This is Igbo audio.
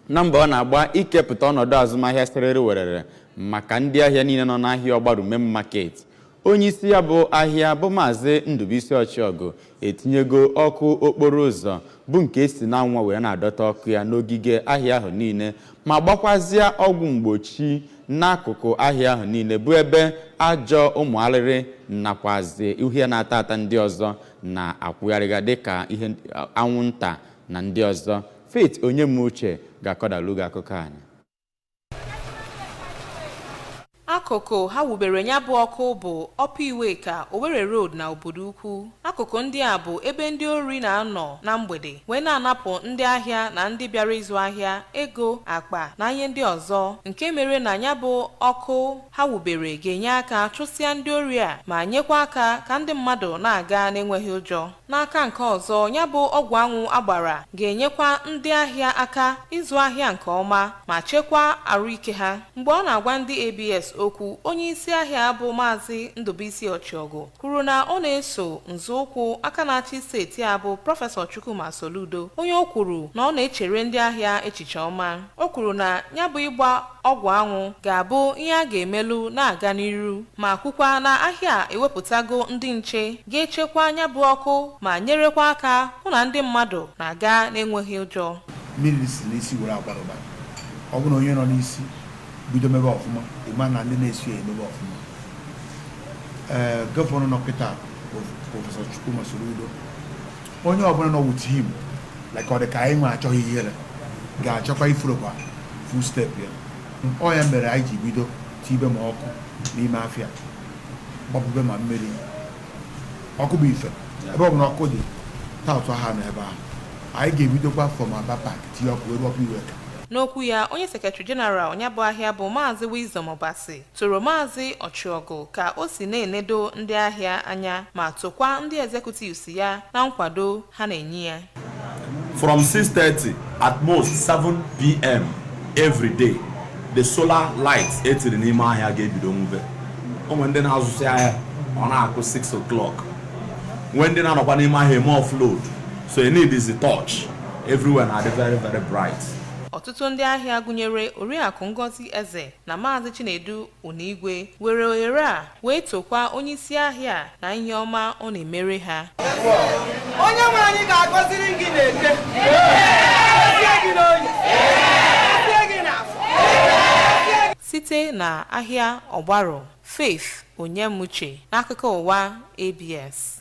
na mba ọ na-agba ikepụta ọnọdụ azụmahịa serere werere maka ndị ahịa niile nọ n'ahịa Ogbaru main market. Onye isi ya bụ ahịa bụ Mazi Ndubisi Ochiogu etinyego ọkụ okporo ụzọ bụ nke si na Anwu wee na-adọta ọkụ ya n'ogige ahịa ahụ niile ma gbakwazịa ọgwụ mgbochi n'akụkụ ahịa ahụ niile bụ ebe ajọ ụmụ arịrị nakwazi ihe na-ata ata ndị ọzọ na-akwụgharịga dịka ihe anwụnta na ndị ọzọ. Faith Onyemuche ga-akọdalu gị akụkọ anyị. Akụkụ ha wubere nya bụ ọkụ bụ Opiweka, Owerri Road na Obodo Ukwu. Akụkụ ndị a bụ ebe ndị ori na-anọ na mgbede wee na-anapụ ndị ahịa na ndị bịara ịzụ ahịa ego, akpa na ihe ndị ọzọ, nke mere na nya bụ ọkụ ha wubere ga-enye aka chụsịa ndị ori a ma nyekwa aka ka ndị mmadụ na-aga n'enweghị ụjọ. N'aka nke ọzọ, nya bụ ọgwụ anwụ agbara ga-enyekwa ndị ahịa aka ịzụ ahịa nke ọma ma chekwaa arụike ha. Mgbe ọ na-agwa ndị ABS okwu, onye isi ahịa bụ Mazi Ndubisi Ochiogu kwuru na ọ na-eso nzọụkwụ aka na-achị steeti a bụ Prọfesọ Chukwuma Soludo, onye o kwuru na ọ na-echere ndị ahịa echiche ọma. O kwuru na ya bụ ịgba ọgwụ anwụ ga-abụ ihe a ga-emelu na-aga n'iru ma kwukwa na ahịa ewepụtago ndị nche ga-echekwa anya bụ ọkụ ma nyerekwa aka hụ na ndị mmadụ na-aga n'enweghị ụjọ. Mmiri si n'isi were agbarụba, ọ bụrụ onye nọ n'isi bido mebe ọfụma, ịma na ndị na-esi ya emebe ọfụma. Gọvanọ nọ kịta Prọfesọ Chukwuma Soludo, onye ọbụla nọ with him like ọ dị ka anyị nwe achọghị ihere ga-achọkwa ifurokwa full step ya. Ọ ya mere anyị ji bido tibe ma ọkụ n'ime afịa, gbapụbe ma mmiri. Ọkụ bụ ife, ebe ọbụla ọkụ dị taa ụtụ ha n'ebe ahụ. Anyị ga-ebidokwa from Aba Park tinye ọkụ ebe Opiweka. N'okwu ya, onye sekretari jeneral onye bụ ahịa bụ Mazi Wisdom Obasi toro Mazi Ochiogu ka o si na-enedo ndị ahịa anya ma tokwa ndị executives ya na nkwado ha na-enye ya. From 6:30 at most 7 p.m. every day, the solar lights etiri n'ime ahịa ga-ebido nwube. Onwe ndị na-azụsi ahịa ọ na-akụ 6 o'clock. When ndị na-anọkwa n'ime ahịa eme offload, so you need is the torch everywhere na very very bright. Ọtụtụ ndị ahịa gụnyere Oriakụ Ngozi Eze na Maazị Chinedu Onigwe were ohere a wee tokwa onye isi ahịa na ihe ọma ọ na-emere ha. Onye nwe anyị ga-agọziri gị n'eke, site na ahịa Ogbaru. Faith Onyemuche n'akụkọ ụwa ABS.